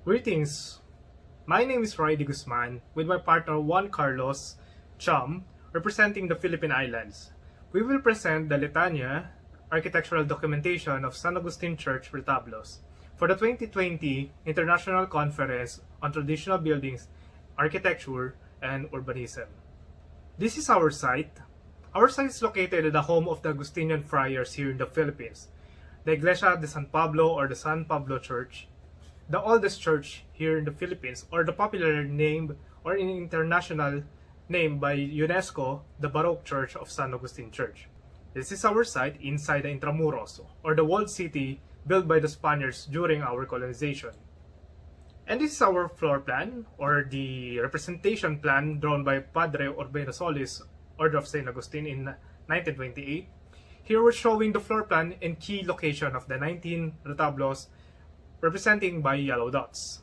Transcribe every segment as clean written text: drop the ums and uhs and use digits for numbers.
Greetings, my name is Guzman with my partner Juan Carlos Cham, representing the Philippine Islands. We will present the Letanía, architectural documentation of San Agustin Church retablos for the 2020 International Conference on Traditional Buildings, Architecture, and Urbanism. This is our site. Our site is located at the home of the Agustinian friars here in the Philippines, the Iglesia de San Pablo or the San Pablo Church, the oldest church here in the Philippines, or the popular name or in international name by UNESCO, the Baroque Church of San Agustin Church. This is our site inside the Intramuros, or the walled city built by the Spaniards during our colonization. And this is our floor plan, or the representation plan drawn by Padre Urbano Solis, Order of St. Agustin in 1928. Here we're showing the floor plan and key location of the 19 retablos representing by yellow dots.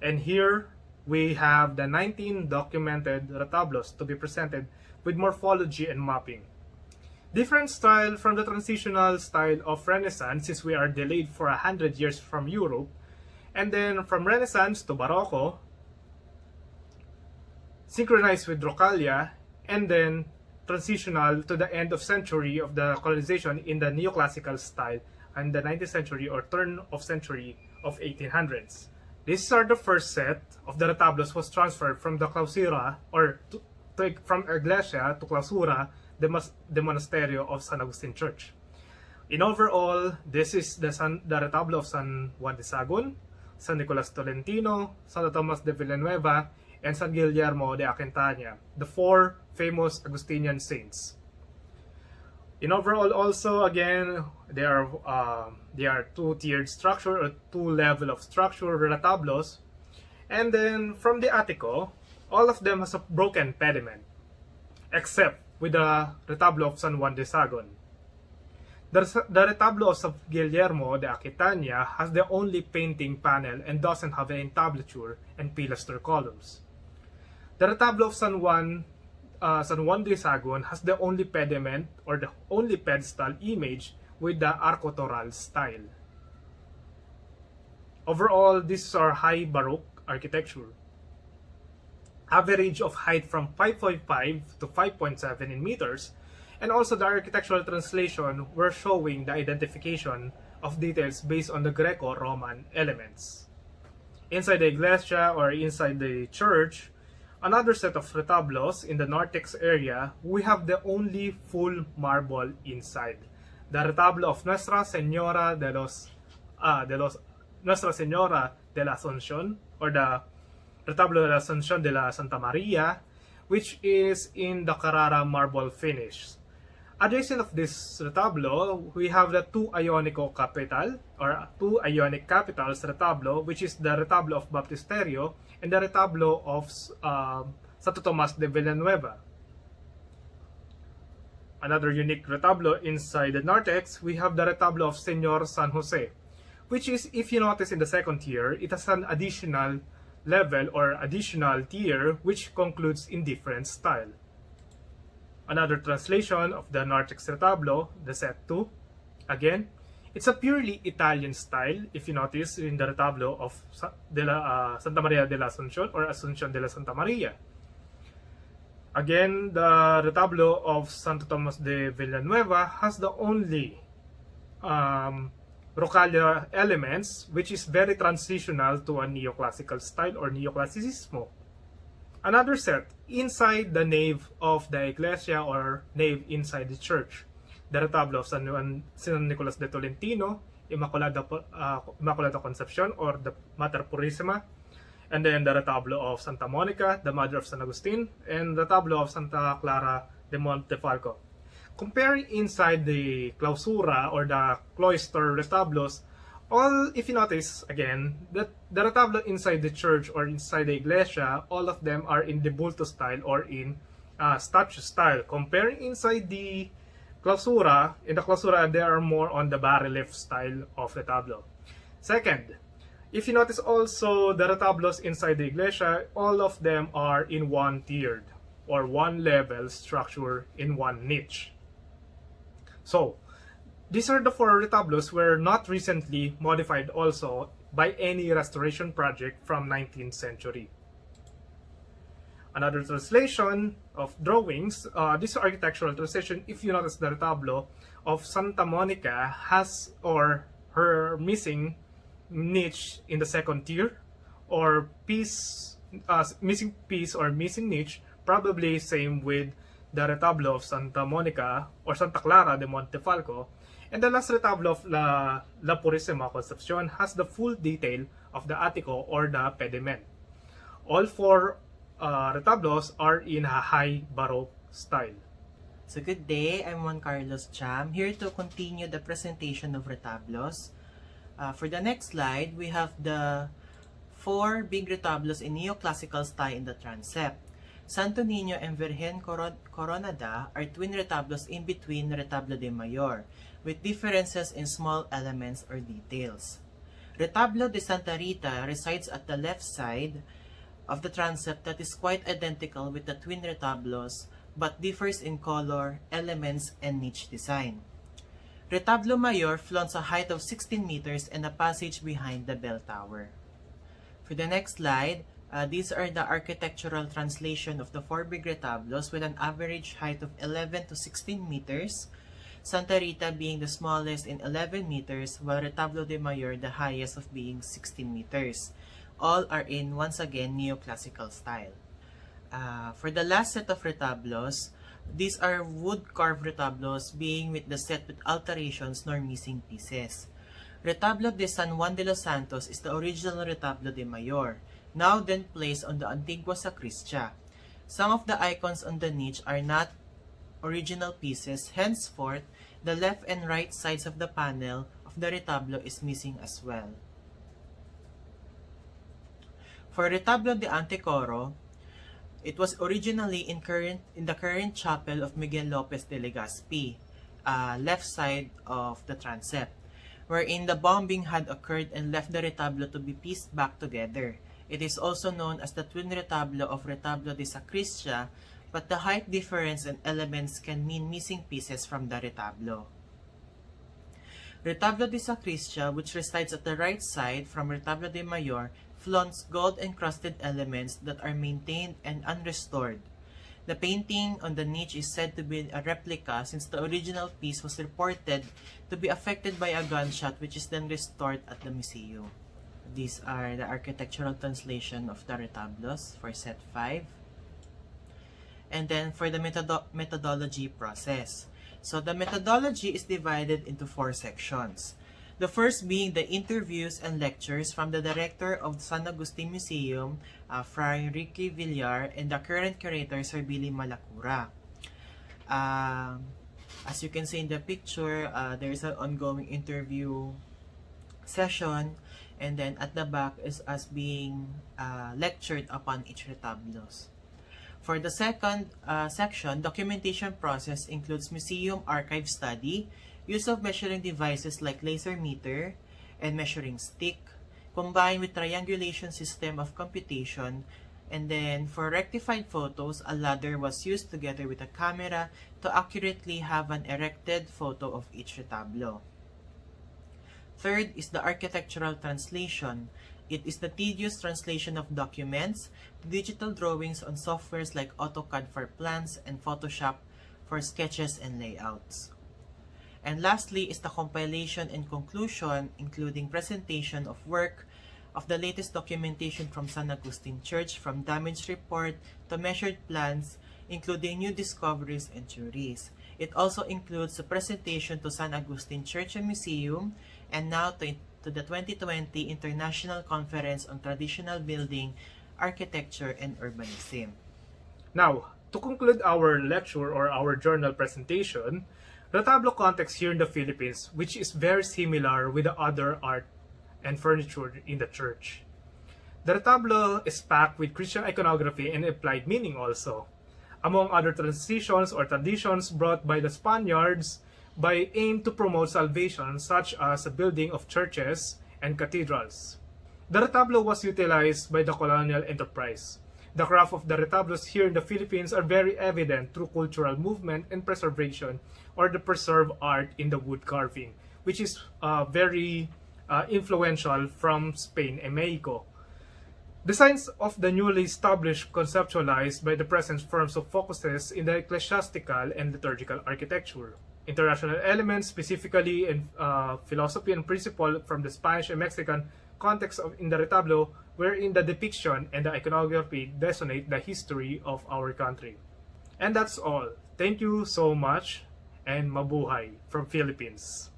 And here we have the 19 documented retablos to be presented with morphology and mapping. Different style from the transitional style of Renaissance, since we are delayed for 100 years from Europe, and then from Renaissance to Barocco, synchronized with Rocalia, and then transitional to the end of century of the colonization in the neoclassical style and the 19th century or turn of century of 1800s. These are the first set of the retablos was transferred from the clausura or from Iglesia to clausura, the monasterio of San Agustin Church. In overall, this is the retablo of San Juan de Sagun, San Nicolas Tolentino, Santo Tomas de Villanueva, and San Guillermo de Aquitania, the four famous Agustinian saints. In overall, also again, they are two-tiered structure or two-level of structure retablos, and then from the Attico, all of them has a broken pediment, except with the retablo of San Juan de Sagun. The retablo of San Guillermo de Aquitania has the only painting panel and doesn't have an entablature and pilaster columns. The retablo of San Juan de Sagun has the only pediment or the only pedestal image with the arcotoral style. Overall, these are high Baroque architecture. Average of height from 5.5 to 5.7 in meters, and also the architectural translation were showing the identification of details based on the Greco-Roman elements. Inside the iglesia or inside the church, another set of retablos in the narthex area, we have the only full marble inside. The retablo of Nuestra Señora de la Asunción, or the retablo de la Asunción de la Santa Maria, which is in the Carrara marble finish. Adjacent of this retablo, we have the two Ionico capital, or two Ionic capitals retablo, which is the retablo of Baptisterio and the retablo of Santo Tomas de Villanueva. Another unique retablo inside the narthex, we have the retablo of Señor San Jose, which is, if you notice in the second tier, it has an additional level or additional tier which concludes in different style. Another translation of the narthex retablo, the set 2, again, it's a purely Italian style, if you notice in the retablo of Santa Maria de la Asunción or Asunción de la Santa Maria. Again, the retablo of Santo Tomas de Villanueva has the only Rocalia elements, which is very transitional to a neoclassical style or neoclassicismo. Another set inside the nave of the iglesia or nave inside the church, the retablo of San Nicolas de Tolentino, Immaculada Concepcion or the Mater Purissima, and then the retablo of Santa Monica, the Mother of San Agustin, and the retablo of Santa Clara de Montefalco. Comparing inside the clausura or the cloister retablos, all, if you notice again, that the retablo inside the church or inside the iglesia, all of them are in the bulto style or in statue style. Comparing inside the clausura, in the clausura they are more on the bas-relief style of retablo. Second, if you notice also the retablos inside the iglesia, all of them are in one tiered or one level structure in one niche. So, these are the four retablos were not recently modified also by any restoration project from 19th century. Another translation of drawings, this architectural translation, if you notice the retablo of Santa Monica has or her missing niche in the second tier, or missing piece or missing niche, probably same with the retablo of Santa Monica or Santa Clara de Montefalco. And the last retablo of La Purísima Concepcion has the full detail of the attico or the pediment. All four retablos are in a high Baroque style. So good day, I'm Juan Cham, here to continue the presentation of retablos. For the next slide, we have the four big retablos in neoclassical style in the transept. Santo Niño and Virgen Coronada are twin retablos in between Retablo de Mayor, with differences in small elements or details. Retablo de Santa Rita resides at the left side of the transept that is quite identical with the twin retablos, but differs in color, elements, and niche design. Retablo Mayor flaunts a height of 16 meters and a passage behind the bell tower. For the next slide, these are the architectural translation of the four big retablos with an average height of 11 to 16 meters, Santa Rita being the smallest in 11 meters, while Retablo de Mayor the highest of being 16 meters. All are in, once again, neoclassical style. For the last set of retablos, these are wood-carved retablos being with the set with alterations nor missing pieces. Retablo de San Juan de los Santos is the original Retablo de Mayor, now then placed on the Antigua Sacristia. Some of the icons on the niche are not original pieces, henceforth, the left and right sides of the panel of the retablo is missing as well. For Retablo de Antecoro, it was originally in the current chapel of Miguel Lopez de Legazpi, left side of the transept, wherein the bombing had occurred and left the retablo to be pieced back together. It is also known as the twin retablo of Retablo de Sacristia, but the height difference and elements can mean missing pieces from the retablo. Retablo de Sacristia, which resides at the right side from Retablo de Mayor, flaunts gold-encrusted elements that are maintained and unrestored. The painting on the niche is said to be a replica since the original piece was reported to be affected by a gunshot which is then restored at the museum. These are the architectural translation of the retablos for set 5. And then for the methodology process. So the methodology is divided into 4 sections. The first being the interviews and lectures from the director of the San Agustin Museum, Fray Enrique Villar, and the current curator, Sir Billy Malacura. As you can see in the picture, there is an ongoing interview session, and then at the back is us being lectured upon each retablos. For the second section, documentation process includes museum archive study, use of measuring devices like laser meter and measuring stick, combined with triangulation system of computation, and then for rectified photos, a ladder was used together with a camera to accurately have an erected photo of each retablo. Third is the architectural translation. It is the tedious translation of documents, digital drawings on softwares like AutoCAD for plans and Photoshop for sketches and layouts. And lastly is the compilation and conclusion, including presentation of work of the latest documentation from San Agustin Church, from damage report to measured plans, including new discoveries and theories. It also includes the presentation to San Agustin Church and Museum, and now to the 2020 International Conference on Traditional Building, Architecture, and Urbanism. Now, to conclude our lecture or our journal presentation, retablo context here in the Philippines, which is very similar with the other art and furniture in the church. The retablo is packed with Christian iconography and applied meaning also, among other transitions or traditions brought by the Spaniards by aim to promote salvation, such as the building of churches and cathedrals. The retablo was utilized by the colonial enterprise. The craft of the retablos here in the Philippines are very evident through cultural movement and preservation, or the preserved art in the wood carving, which is very influential from Spain and Mexico. Designs of the newly established conceptualized by the present forms of focuses in the ecclesiastical and liturgical architecture. International elements, specifically in philosophy and principle from the Spanish and Mexican context in the retablo, wherein the depiction and the iconography designate the history of our country. And that's all. Thank you so much, and mabuhay from Philippines.